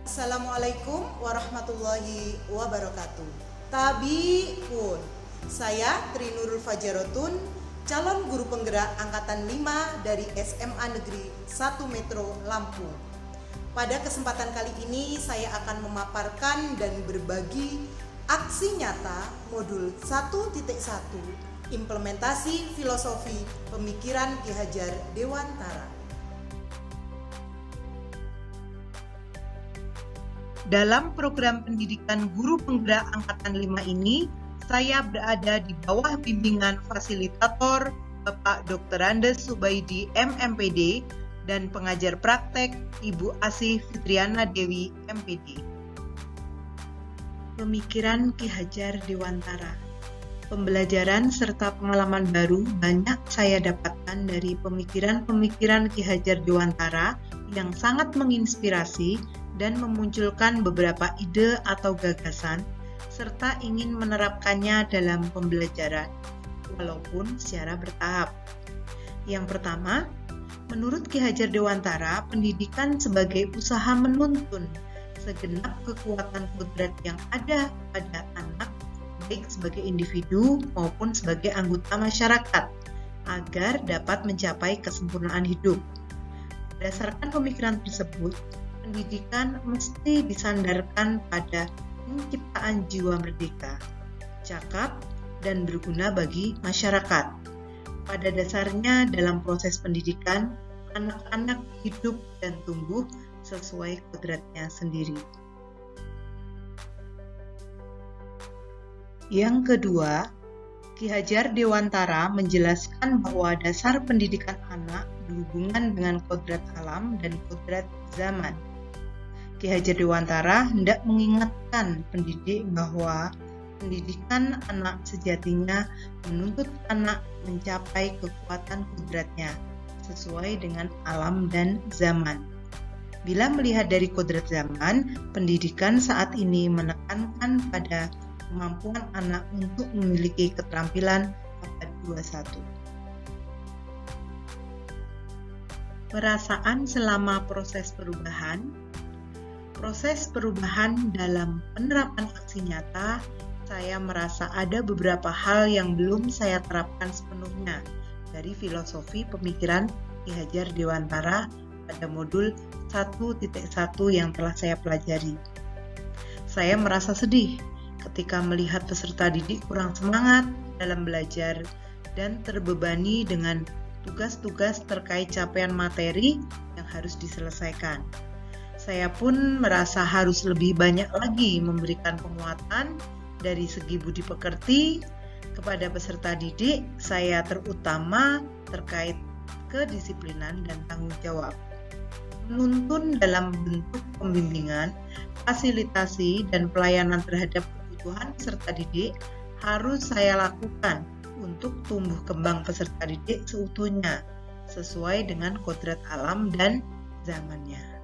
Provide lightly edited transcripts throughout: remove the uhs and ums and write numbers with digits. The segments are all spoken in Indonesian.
Assalamualaikum warahmatullahi wabarakatuh. Tabiun. Saya Tri Nurul Fajarotun, calon guru penggerak angkatan 5 dari SMA Negeri 1 Metro Lampung. Pada kesempatan kali ini saya akan memaparkan dan berbagi aksi nyata modul 1.1 implementasi filosofi pemikiran Ki Hajar Dewantara. Dalam program pendidikan guru penggerak angkatan 5 ini, saya berada di bawah bimbingan fasilitator Bapak Dr. Andes Subaidi MMPD dan pengajar praktek Ibu Asih Fitriana Dewi MPD. Pemikiran Ki Hajar Dewantara. Pembelajaran serta pengalaman baru banyak saya dapatkan dari pemikiran-pemikiran Ki Hajar Dewantara yang sangat menginspirasi dan memunculkan beberapa ide atau gagasan, serta ingin menerapkannya dalam pembelajaran, walaupun secara bertahap. Yang pertama, menurut Ki Hajar Dewantara, pendidikan sebagai usaha menuntun segenap kekuatan kodrat yang ada pada anak, baik sebagai individu maupun sebagai anggota masyarakat, agar dapat mencapai kesempurnaan hidup. Berdasarkan pemikiran tersebut, pendidikan mesti disandarkan pada penciptaan jiwa merdeka, cakap, dan berguna bagi masyarakat. Pada dasarnya, dalam proses pendidikan, anak-anak hidup dan tumbuh sesuai kodratnya sendiri. Yang kedua, Ki Hajar Dewantara menjelaskan bahwa dasar pendidikan anak berhubungan dengan kodrat alam dan kodrat zaman. Ki Hajar Dewantara hendak mengingatkan pendidik bahwa pendidikan anak sejatinya menuntut anak mencapai kekuatan kodratnya sesuai dengan alam dan zaman. Bila melihat dari kodrat zaman, pendidikan saat ini menekankan pada kemampuan anak untuk memiliki keterampilan abad 21. Perasaan selama proses perubahan. Proses perubahan dalam penerapan aksi nyata, saya merasa ada beberapa hal yang belum saya terapkan sepenuhnya dari filosofi pemikiran Ki Hajar Dewantara pada modul 1.1 yang telah saya pelajari. Saya merasa sedih ketika melihat peserta didik kurang semangat dalam belajar dan terbebani dengan tugas-tugas terkait capaian materi yang harus diselesaikan. Saya pun merasa harus lebih banyak lagi memberikan penguatan dari segi budi pekerti kepada peserta didik saya, terutama terkait kedisiplinan dan tanggung jawab. Menuntun dalam bentuk pembimbingan, fasilitasi, dan pelayanan terhadap kebutuhan peserta didik harus saya lakukan untuk tumbuh kembang peserta didik seutuhnya sesuai dengan kodrat alam dan zamannya.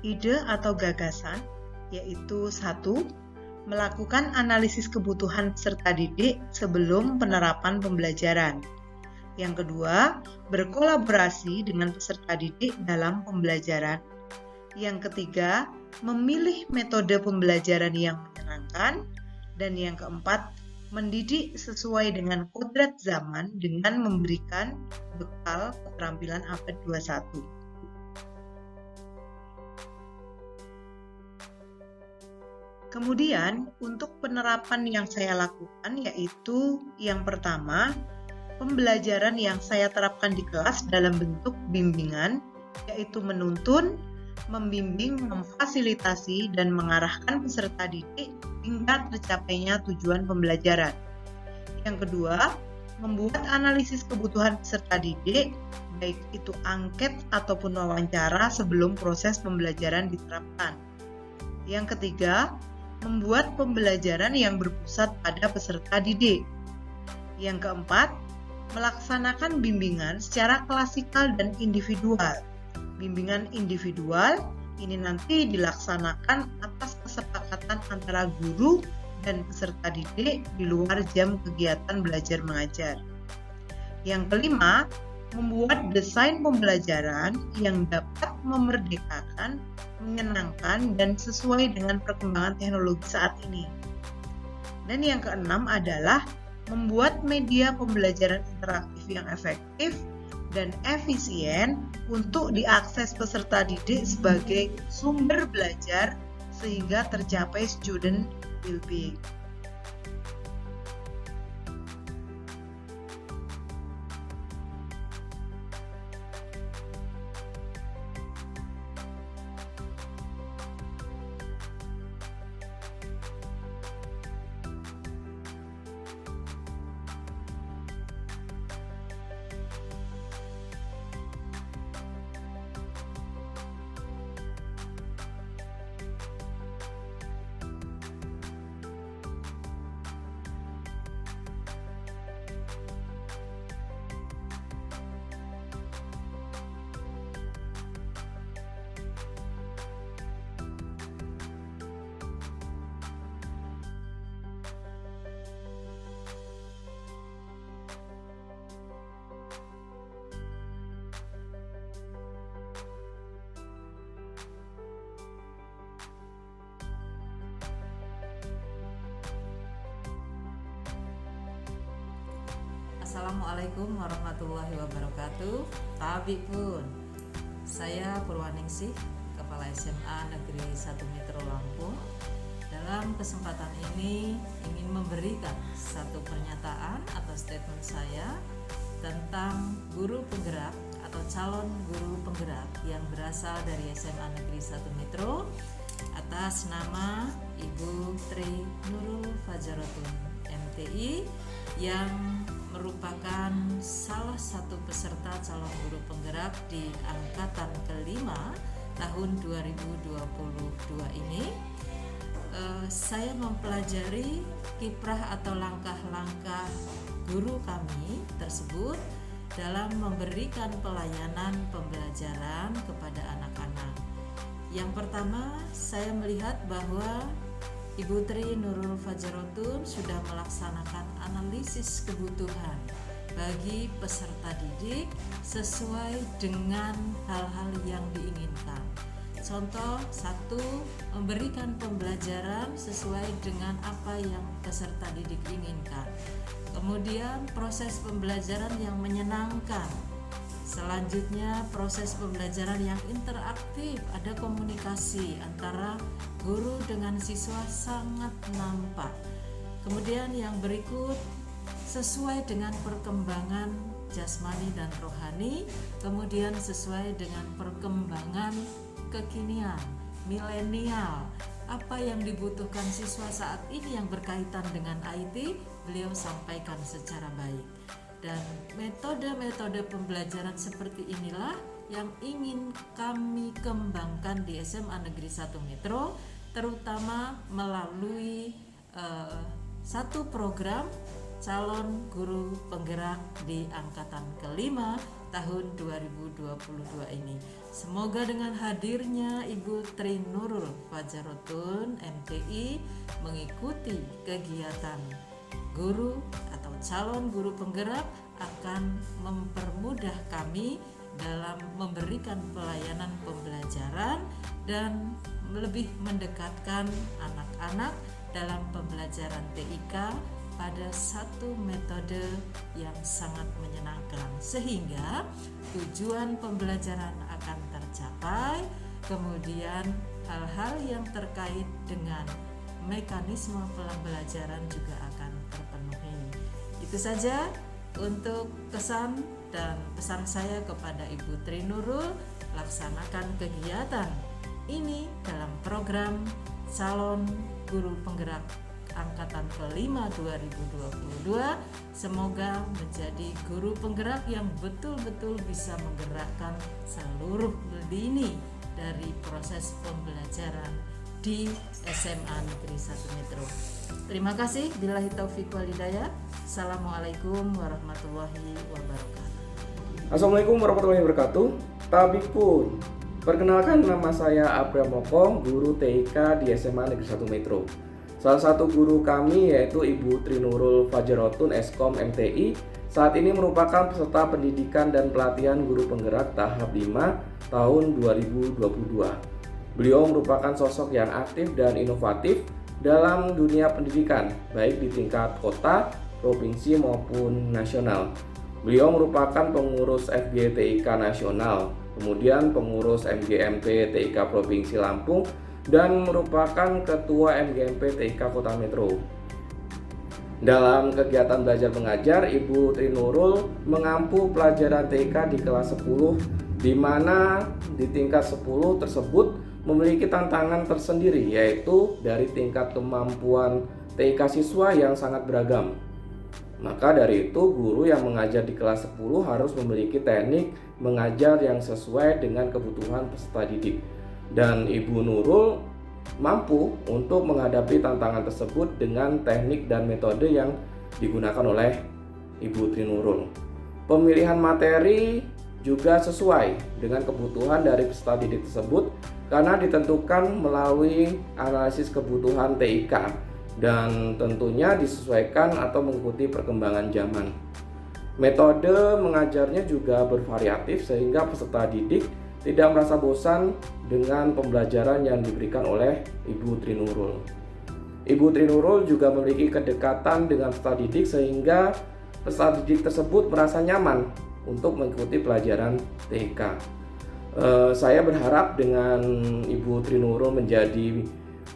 Ide atau gagasan yaitu 1. Melakukan analisis kebutuhan peserta didik sebelum penerapan pembelajaran. Yang kedua, berkolaborasi dengan peserta didik dalam pembelajaran. Yang ketiga, memilih metode pembelajaran yang menyenangkan. Dan yang keempat, mendidik sesuai dengan kodrat zaman dengan memberikan bekal keterampilan abad 21. Kemudian, untuk penerapan yang saya lakukan yaitu yang pertama, pembelajaran yang saya terapkan di kelas dalam bentuk bimbingan, yaitu menuntun, membimbing, memfasilitasi, dan mengarahkan peserta didik hingga tercapainya tujuan pembelajaran. Yang kedua, membuat analisis kebutuhan peserta didik, baik itu angket ataupun wawancara sebelum proses pembelajaran diterapkan. Yang ketiga, membuat pembelajaran yang berpusat pada peserta didik. Yang keempat, melaksanakan bimbingan secara klasikal dan individual. Bimbingan individual ini nanti dilaksanakan atas kesepakatan antara guru dan peserta didik di luar jam kegiatan belajar mengajar. Yang kelima, membuat desain pembelajaran yang dapat memerdekakan, menyenangkan, dan sesuai dengan perkembangan teknologi saat ini. Dan yang keenam adalah membuat media pembelajaran interaktif yang efektif dan efisien untuk diakses peserta didik sebagai sumber belajar sehingga tercapai student well-being. Assalamualaikum warahmatullahi wabarakatuh. Tabi pun, saya Purwaningsih, Kepala SMA Negeri 1 Metro Lampung. Dalam kesempatan ini ingin memberikan satu pernyataan atau statement saya tentang guru penggerak atau calon guru penggerak yang berasal dari SMA Negeri 1 Metro atas nama Ibu Tri Nurul Fajarotun MTI yang merupakan salah satu peserta calon guru penggerak di angkatan kelima tahun 2022 ini. Saya mempelajari kiprah atau langkah-langkah guru kami tersebut dalam memberikan pelayanan pembelajaran kepada anak-anak. Yang pertama, saya melihat bahwa Ibu Tri Nurul Fajarotun sudah melaksanakan analisis kebutuhan bagi peserta didik sesuai dengan hal-hal yang diinginkan. Contoh, satu, memberikan pembelajaran sesuai dengan apa yang peserta didik inginkan. Kemudian proses pembelajaran yang menyenangkan. Selanjutnya proses pembelajaran yang interaktif, ada komunikasi antara guru dengan siswa sangat nampak. Kemudian yang berikut sesuai dengan perkembangan jasmani dan rohani, kemudian sesuai dengan perkembangan kekinian, milenial. Apa yang dibutuhkan siswa saat ini yang berkaitan dengan IT, beliau sampaikan secara baik. Dan metode-metode pembelajaran seperti inilah yang ingin kami kembangkan di SMA Negeri 1 Metro, terutama melalui satu program calon guru penggerak di angkatan kelima tahun 2022 ini. Semoga dengan hadirnya Ibu Tri Nurul Fajarotun MTI mengikuti kegiatan guru atau calon guru penggerak akan mempermudah kami dalam memberikan pelayanan pembelajaran dan lebih mendekatkan anak-anak dalam pembelajaran TIK pada satu metode yang sangat menyenangkan, sehingga tujuan pembelajaran akan tercapai. Kemudian hal-hal yang terkait dengan mekanisme pembelajaran juga akan terpenuhi. Itu saja untuk kesan dan pesan saya kepada Ibu Tri Nurul. Laksanakan kegiatan ini dalam program calon guru penggerak angkatan kelima 2022. Semoga menjadi guru penggerak yang betul-betul bisa menggerakkan seluruh lini dari proses pembelajaran di SMA Negeri 1 Metro. Terima kasih. Billahi taufiq wal hidayah. Assalamualaikum warahmatullahi wabarakatuh. Assalamualaikum warahmatullahi wabarakatuh. Tabipun, perkenalkan nama saya April Moko, guru TIK di SMA Negeri 1 Metro. Salah satu guru kami yaitu Ibu Tri Nurul Fajarotun Eskom MTI Saat ini merupakan peserta pendidikan dan pelatihan guru penggerak tahap 5 tahun 2022. Beliau merupakan sosok yang aktif dan inovatif dalam dunia pendidikan, baik di tingkat kota, provinsi maupun nasional. Beliau merupakan pengurus FG TIK Nasional, kemudian pengurus MGMP TIK Provinsi Lampung, dan merupakan ketua MGMP TIK Kota Metro. Dalam kegiatan belajar mengajar, Ibu Tri Nurul mengampu pelajaran TIK di kelas 10, di mana di tingkat 10 tersebut memiliki tantangan tersendiri, yaitu dari tingkat kemampuan TIK siswa yang sangat beragam. Maka dari itu, guru yang mengajar di kelas 10 harus memiliki teknik mengajar yang sesuai dengan kebutuhan peserta didik. Dan Ibu Nurul mampu untuk menghadapi tantangan tersebut dengan teknik dan metode yang digunakan oleh Ibu Tri Nurul. Pemilihan materi juga sesuai dengan kebutuhan dari peserta didik tersebut karena ditentukan melalui analisis kebutuhan TIK dan tentunya disesuaikan atau mengikuti perkembangan zaman. Metode mengajarnya juga bervariatif sehingga peserta didik tidak merasa bosan dengan pembelajaran yang diberikan oleh Ibu Tri Nurul. Ibu Tri Nurul juga memiliki kedekatan dengan peserta didik sehingga peserta didik tersebut merasa nyaman untuk mengikuti pelajaran TIK. Saya berharap dengan Ibu Tri Nurul menjadi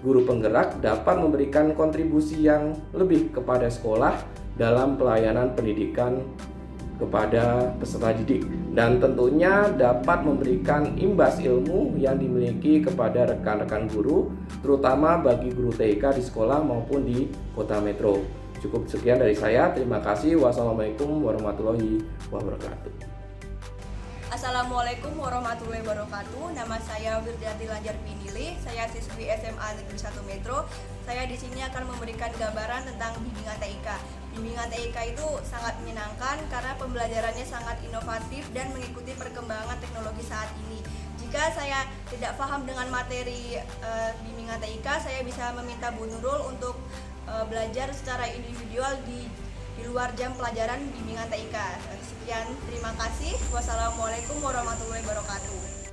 guru penggerak dapat memberikan kontribusi yang lebih kepada sekolah dalam pelayanan pendidikan kepada peserta didik dan tentunya dapat memberikan imbas ilmu yang dimiliki kepada rekan-rekan guru, terutama bagi guru TIK di sekolah maupun di Kota Metro. Cukup sekian dari saya, terima kasih. Wassalamualaikum warahmatullahi wabarakatuh. Assalamualaikum warahmatullahi wabarakatuh. Nama saya Wirdiati Lanjar Pinili. Saya siswi SMA Negeri 1 Metro. Saya di sini akan memberikan gambaran tentang bimbingan TIK. Bimbingan TIK itu sangat menyenangkan karena pembelajarannya sangat inovatif dan mengikuti perkembangan teknologi saat ini. Jika saya tidak paham dengan materi bimbingan TIK, saya bisa meminta Bu Nurul untuk belajar secara individual di luar jam pelajaran bimbingan TIK. Sekian, terima kasih. Wassalamualaikum warahmatullahi wabarakatuh.